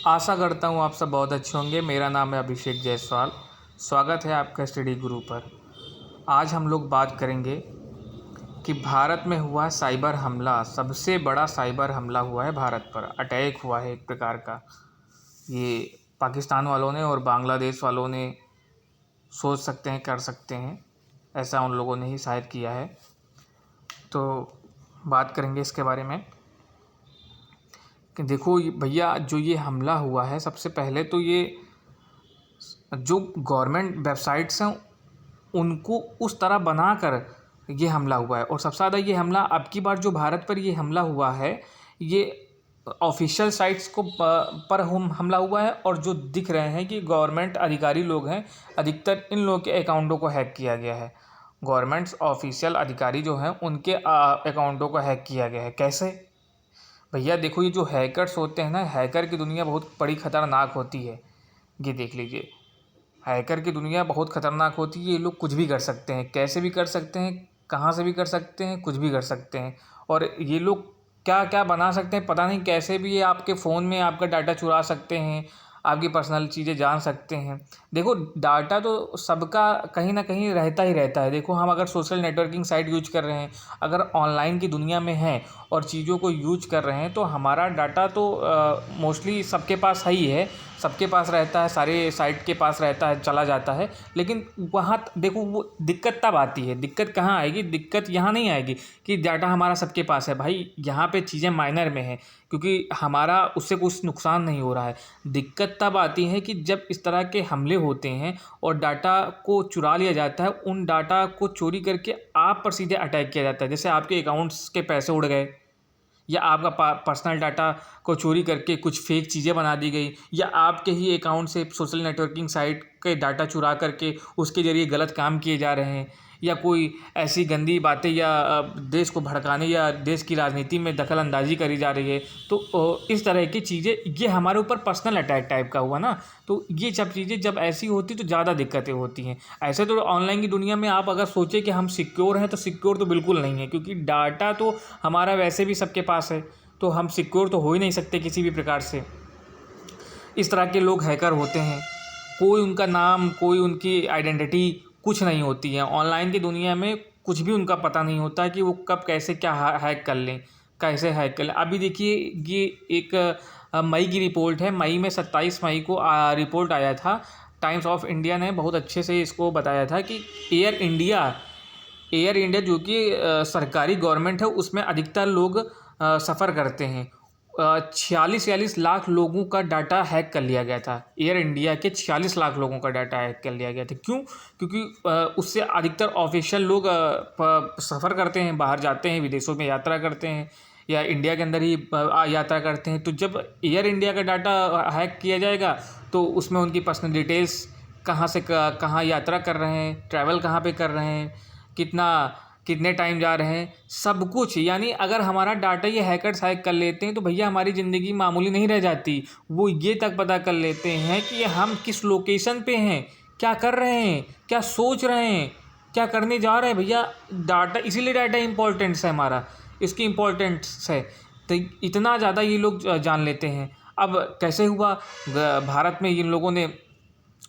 आशा करता हूँ आप सब बहुत अच्छे होंगे। मेरा नाम है अभिषेक जायसवाल। स्वागत है आपका स्टडी गुरु पर। आज हम लोग बात करेंगे कि भारत में हुआ साइबर हमला, सबसे बड़ा साइबर हमला हुआ है भारत पर। अटैक हुआ है एक प्रकार का। ये पाकिस्तान वालों ने और बांग्लादेश वालों ने सोच सकते हैं, कर सकते हैं, ऐसा उन लोगों ने ही शायद किया है। तो बात करेंगे इसके बारे में कि देखो भैया, जो ये हमला हुआ है, सबसे पहले तो ये जो गवर्नमेंट वेबसाइट्स हैं उनको उस तरह बनाकर ये हमला हुआ है। और सबसे ज़्यादा ये हमला अब की बार जो भारत पर ये हमला हुआ है, ये ऑफिशियल साइट्स को पर हमला हुआ है। और जो दिख रहे हैं कि गवर्नमेंट अधिकारी लोग हैं, अधिकतर इन लोगों के अकाउंटों को हैक किया गया है। गवर्नमेंट्स ऑफिशियल अधिकारी जो हैं उनके अकाउंटों को हैक किया गया है। कैसे भैया? देखो, ये जो हैकर्स होते हैं ना, हैकर की दुनिया बहुत बड़ी ख़तरनाक होती है। ये देख लीजिए, हैकर की दुनिया बहुत ख़तरनाक होती है। ये लोग कुछ भी कर सकते हैं, कैसे भी कर सकते हैं, कहाँ से भी कर सकते हैं, कुछ भी कर सकते हैं। और ये लोग क्या क्या बना सकते हैं पता नहीं, कैसे भी ये आपके फ़ोन में आपका डाटा चुरा सकते हैं, आपकी पर्सनल चीज़ें जान सकते हैं। देखो, डाटा तो सबका कहीं ना कहीं रहता ही रहता है। देखो, हम अगर सोशल नेटवर्किंग साइट यूज कर रहे हैं, अगर ऑनलाइन की दुनिया में हैं और चीज़ों को यूज कर रहे हैं, तो हमारा डाटा तो मोस्टली सबके पास ही है, सबके पास रहता है, सारे साइट के पास रहता है, चला जाता है। लेकिन वहाँ देखो, वो दिक्कत तब आती है। दिक्कत कहाँ आएगी? दिक्कत यहाँ नहीं आएगी कि डाटा हमारा सबके पास है। भाई, यहाँ पे चीज़ें माइनर में हैं, क्योंकि हमारा उससे कुछ नुकसान नहीं हो रहा है। दिक्कत तब आती है कि जब इस तरह के हमले होते हैं और डाटा को चुरा लिया जाता है। उन डाटा को चोरी करके आप पर सीधे अटैक किया जाता है। जैसे आपके अकाउंट्स के पैसे उड़ गए, या आपका पर्सनल डाटा को चोरी करके कुछ फेक चीज़ें बना दी गई, या आपके ही अकाउंट से सोशल नेटवर्किंग साइट के डाटा चुरा करके उसके ज़रिए गलत काम किए जा रहे हैं, या कोई ऐसी गंदी बातें या देश को भड़काने या देश की राजनीति में दखल अंदाजी करी जा रही है। तो इस तरह की चीज़ें, ये हमारे ऊपर पर्सनल अटैक टाइप का हुआ ना। तो ये सब चीज़ें जब ऐसी होती तो ज़्यादा दिक्कतें होती हैं। ऐसे तो ऑनलाइन की दुनिया में आप अगर सोचें कि हम सिक्योर हैं, तो सिक्योर तो बिल्कुल नहीं है, क्योंकि डाटा तो हमारा वैसे भी सबके पास है। तो हम सिक्योर तो हो ही नहीं सकते किसी भी प्रकार से। इस तरह के लोग हैकर होते हैं, कोई उनका नाम, कोई उनकी आइडेंटिटी कुछ नहीं होती है। ऑनलाइन की दुनिया में कुछ भी उनका पता नहीं होता है कि वो कब कैसे क्या हैक कर लें, कैसे हैक कर लें। अभी देखिए, ये एक मई की रिपोर्ट है। मई में 27 मई को रिपोर्ट आया था। टाइम्स ऑफ इंडिया ने बहुत अच्छे से इसको बताया था कि एयर इंडिया जो कि सरकारी गवर्नमेंट है, उसमें अधिकतर लोग सफ़र करते हैं। 46 लाख लोगों का डाटा हैक कर लिया गया था। एयर इंडिया के 46 लाख लोगों का डाटा हैक कर लिया गया था। क्यों? क्योंकि उससे अधिकतर ऑफिशियल लोग सफ़र करते हैं, बाहर जाते हैं, विदेशों में यात्रा करते हैं, या इंडिया के अंदर ही यात्रा करते हैं। तो जब एयर इंडिया का डाटा हैक किया जाएगा, तो उसमें उनकी पर्सनल डिटेल्स, कहाँ से कहाँ यात्रा कर रहे हैं, ट्रैवल कहाँ पे कर रहे हैं, कितने टाइम जा रहे हैं, सब कुछ। यानी अगर हमारा डाटा ये हैकर्स हैक कर लेते हैं, तो भैया हमारी ज़िंदगी मामूली नहीं रह जाती। वो ये तक पता कर लेते हैं कि हम किस लोकेशन पे हैं, क्या कर रहे हैं, क्या सोच रहे हैं, क्या करने जा रहे हैं। भैया, डाटा, इसीलिए डाटा इंपॉर्टेंस है हमारा, इसकी इम्पोर्टेंस है। तो इतना ज़्यादा ये लोग जान लेते हैं। अब कैसे हुआ? भारत में इन लोगों ने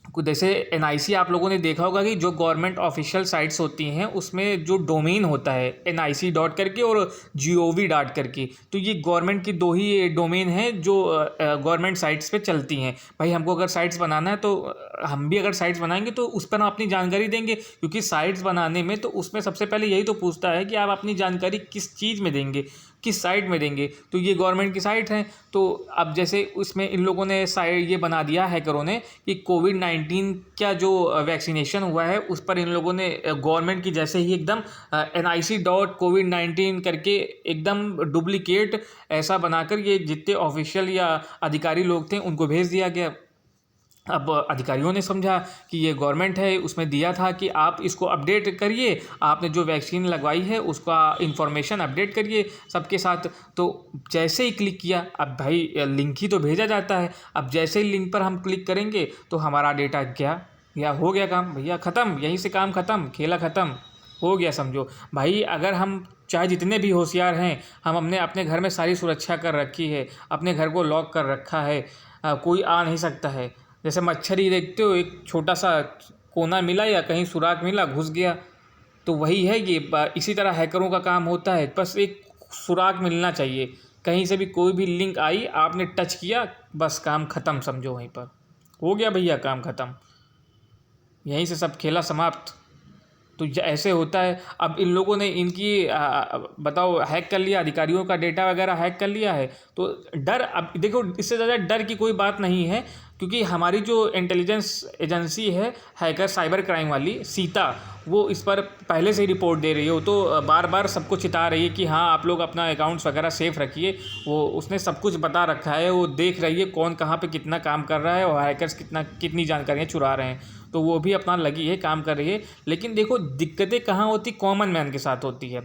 कुछ, जैसे NIC, आप लोगों ने देखा होगा कि जो गवर्नमेंट ऑफिशियल साइट्स होती हैं उसमें जो डोमेन होता है NIC डॉट करके और GOV डॉट करके, तो ये गवर्नमेंट की दो ही डोमेन हैं जो गवर्नमेंट साइट्स पे चलती हैं। भाई, हमको अगर साइट्स बनाना है, तो हम भी अगर साइट्स बनाएंगे तो उस पर हम अपनी जानकारी देंगे, क्योंकि साइट्स बनाने में तो उसमें सबसे पहले यही तो पूछता है कि आप अपनी जानकारी किस चीज़ में देंगे, किस साइट में देंगे। तो ये गवर्नमेंट की साइट हैं। तो अब जैसे उसमें इन लोगों ने साइट ये बना दिया हैकरों ने कि कोविड-19 का जो वैक्सीनेशन हुआ है, उस पर इन लोगों ने गवर्नमेंट की जैसे ही एकदम NIC.COVID-19 करके एकदम डुप्लीकेट ऐसा बनाकर ये जितने ऑफिशियल या अधिकारी लोग थे उनको भेज दिया गया। अब अधिकारियों ने समझा कि ये गवर्नमेंट है, उसमें दिया था कि आप इसको अपडेट करिए, आपने जो वैक्सीन लगवाई है उसका इन्फॉर्मेशन अपडेट करिए सबके साथ। तो जैसे ही क्लिक किया, अब भाई लिंक ही तो भेजा जाता है, अब जैसे ही लिंक पर हम क्लिक करेंगे तो हमारा डेटा क्या या हो गया काम भैया, ख़त्म। यहीं से काम ख़त्म, खेला ख़त्म हो गया समझो। भाई, अगर हम चाहे जितने भी होशियार हैं, हम हमने अपने घर में सारी सुरक्षा कर रखी है, अपने घर को लॉक कर रखा है, कोई आ नहीं सकता है। जैसे मच्छर ही देखते हो, एक छोटा सा कोना मिला या कहीं सुराख मिला, घुस गया। तो वही है ये, इसी तरह हैकरों का काम होता है। बस एक सुराग मिलना चाहिए, कहीं से भी कोई भी लिंक आई, आपने टच किया, बस काम ख़त्म, समझो वहीं पर हो गया भैया, काम ख़त्म, यहीं से सब खेला समाप्त। तो ऐसे होता है। अब इन लोगों ने इनकी बताओ हैक कर लिया, अधिकारियों का डेटा वगैरह हैक कर लिया है, तो डर, अब देखो इससे ज़्यादा डर की कोई बात नहीं है, क्योंकि हमारी जो इंटेलिजेंस एजेंसी है हैकर साइबर क्राइम वाली सीता, वो इस पर पहले से ही रिपोर्ट दे रही है। वो तो बार बार सबको चिता रही है कि हाँ आप लोग अपना अकाउंट्स वगैरह सेफ रखिए। वो उसने सब कुछ बता रखा है, वो देख रही है कौन कहाँ पे कितना काम कर रहा है और हैकर्स कितनी जानकारियाँ चुरा रहे हैं। तो वो भी अपना लगी है, काम कर रही है। लेकिन देखो दिक्कतें कहाँ होती, कॉमन मैन के साथ होती है।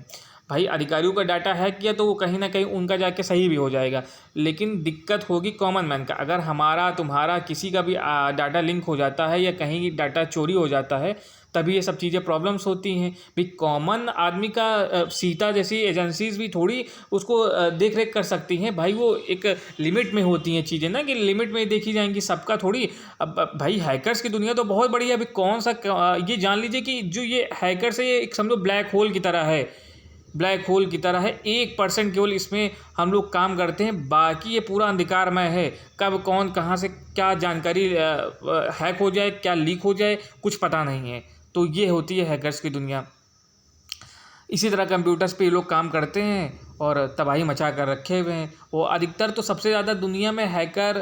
भाई अधिकारियों का डाटा हैक किया तो वो कहीं ना कहीं उनका जाके सही भी हो जाएगा, लेकिन दिक्कत होगी कॉमन मैन का। अगर हमारा तुम्हारा किसी का भी डाटा लिंक हो जाता है या कहीं डाटा चोरी हो जाता है, तभी ये सब चीज़ें प्रॉब्लम्स होती हैं। भाई कॉमन आदमी का सीता जैसी एजेंसीज भी थोड़ी उसको देख रेख कर सकती हैं। भाई वो एक लिमिट में होती हैं चीज़ें ना, कि लिमिट में देखी जाएंगी, सबका थोड़ी। अब भाई हैकर्स की दुनिया तो बहुत बड़ी है। अभी कौन सा ये जान लीजिए कि जो ये हैकर्स है ये एक समझो ब्लैक होल की तरह है, ब्लैक होल की तरह है। 1% केवल इसमें हम लोग काम करते हैं, बाकी ये पूरा अंधकारमय है। कब कौन कहाँ से क्या जानकारी हैक हो जाए, क्या लीक हो जाए, कुछ पता नहीं है। तो ये होती है हैकर्स की दुनिया। इसी तरह कंप्यूटर्स पे ये लोग काम करते हैं और तबाही मचा कर रखे हुए हैं। वो अधिकतर तो सबसे ज़्यादा दुनिया में हैकर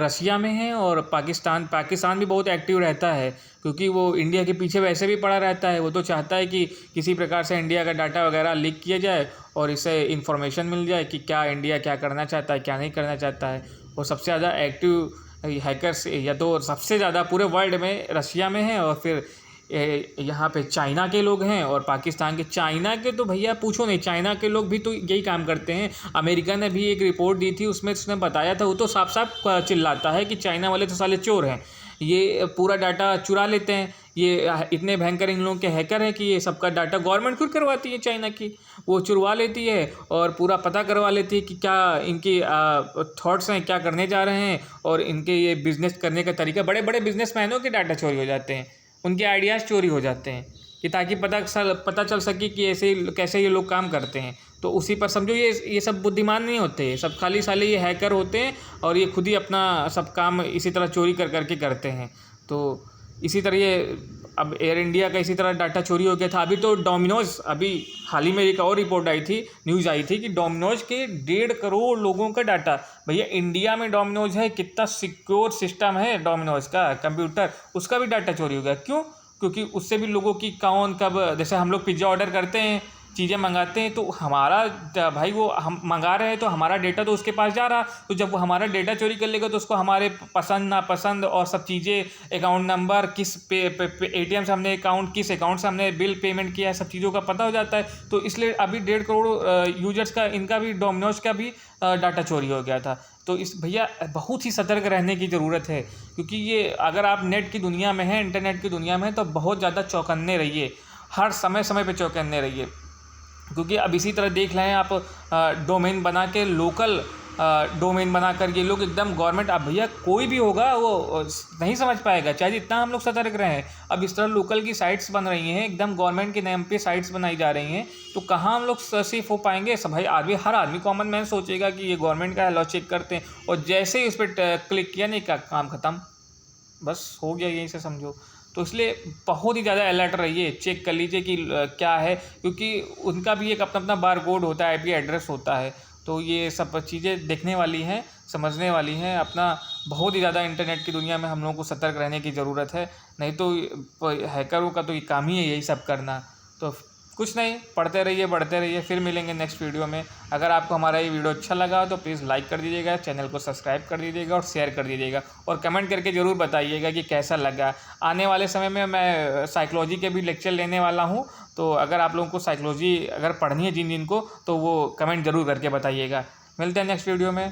रशिया में हैं, और पाकिस्तान भी बहुत एक्टिव रहता है, क्योंकि वो इंडिया के पीछे वैसे भी पड़ा रहता है। वो तो चाहता है कि किसी प्रकार से इंडिया का डाटा वगैरह लीक किया जाए और इससे इन्फॉर्मेशन मिल जाए कि क्या इंडिया क्या करना चाहता है, क्या नहीं करना चाहता है। वो सबसे ज़्यादा एक्टिव हैकर्स या तो सबसे ज़्यादा पूरे वर्ल्ड में रशिया में है, और फिर यहाँ पे चाइना के लोग हैं और पाकिस्तान के। चाइना के तो भैया पूछो नहीं, चाइना के लोग भी तो यही काम करते हैं। अमेरिका ने भी एक रिपोर्ट दी थी, उसमें उसने बताया था, वो तो साफ साफ चिल्लाता है कि चाइना वाले तो साले चोर हैं, ये पूरा डाटा चुरा लेते हैं। ये इतने भयंकर इन लोगों के हैकर हैं कि ये सबका डाटा गवर्नमेंट खुद करवाती है चाइना की, वो चुरवा लेती है और पूरा पता करवा लेती है कि क्या इनकी थॉट्स हैं, क्या करने जा रहे हैं, और इनके ये बिज़नेस करने का तरीका। बड़े बड़े बिजनेसमैनों के डाटा चोरी हो जाते हैं, उनके आइडियाज़ चोरी हो जाते हैं, कि ताकि पता चल सके कि ऐसे कैसे ये लोग काम करते हैं। तो उसी पर समझो ये सब बुद्धिमान नहीं होते, सब खाली साले ये हैकर होते हैं, और ये खुद ही अपना सब काम इसी तरह चोरी करके करते हैं। तो इसी तरह ये अब एयर इंडिया का इसी तरह डाटा चोरी हो गया था। अभी तो डोमिनोज़, अभी हाल ही में एक और रिपोर्ट आई थी, न्यूज़ आई थी कि डोमिनोज़ के 1.5 करोड़ लोगों का डाटा, भैया इंडिया में डोमिनोज़ है, कितना सिक्योर सिस्टम है डोमिनोज़ का कंप्यूटर, उसका भी डाटा चोरी हो गया। क्यों? क्योंकि उससे भी लोगों की कौन कब, जैसे हम लोग पिज़्ज़ा ऑर्डर करते हैं, चीज़ें मंगाते हैं, तो हमारा भाई वो हम मंगा रहे हैं तो हमारा डेटा तो उसके पास जा रहा। तो जब वो हमारा डेटा चोरी कर लेगा तो उसको हमारे पसंद नापसंद और सब चीज़ें, अकाउंट नंबर, किस ATM से हमने किस अकाउंट से हमने बिल पेमेंट किया है, सब चीज़ों का पता हो जाता है। तो इसलिए अभी 1.5 करोड़ यूजर्स का, इनका भी, डोमिनोज का भी डाटा चोरी हो गया था। तो इस भैया बहुत ही सतर्क रहने की ज़रूरत है, क्योंकि ये अगर आप नेट की दुनिया में हैं, इंटरनेट की दुनिया में हैं, तो बहुत ज़्यादा चौकन्ने रहिए, हर समय पे चौकन्ने रहिए। क्योंकि अब इसी तरह देख रहे हैं आप, डोमेन बना के, लोकल डोमेन बनाकर ये लोग एकदम गवर्नमेंट, अब भैया कोई भी होगा वो नहीं समझ पाएगा, चाहे जितना हम लोग सतर्क रहें। अब इस तरह लोकल की साइट्स बन रही हैं, एकदम गवर्नमेंट के नाम पे साइट्स बनाई जा रही हैं, तो कहाँ हम लोग सेफ हो पाएंगे। सब भाई हर आदमी कॉमन मैन सोचेगा कि ये गवर्नमेंट का है, लो चेक करते हैं, और जैसे ही उस पर क्लिक किया, नहीं का काम ख़त्म, बस हो गया, यहीं से समझो। तो इसलिए बहुत ही ज़्यादा अलर्ट रहिए, चेक कर लीजिए कि क्या है, क्योंकि उनका भी एक अपना अपना बार कोड होता है, IP एड्रेस होता है। तो ये सब चीज़ें देखने वाली हैं, समझने वाली हैं। अपना बहुत ही ज़्यादा इंटरनेट की दुनिया में हम लोगों को सतर्क रहने की ज़रूरत है, नहीं तो हैकरों का तो ये काम ही है यही सब करना। तो कुछ नहीं, पढ़ते रहिए, बढ़ते रहिए, फिर मिलेंगे नेक्स्ट वीडियो में। अगर आपको हमारा ये वीडियो अच्छा लगा तो प्लीज़ लाइक कर दीजिएगा, चैनल को सब्सक्राइब कर दीजिएगा और शेयर कर दीजिएगा, और कमेंट करके ज़रूर बताइएगा कि कैसा लगा। आने वाले समय में मैं साइकोलॉजी के भी लेक्चर लेने वाला हूँ, तो अगर आप लोगों को साइकोलॉजी अगर पढ़नी है जिन को, तो वो कमेंट ज़रूर करके बताइएगा। मिलते हैं नेक्स्ट वीडियो में।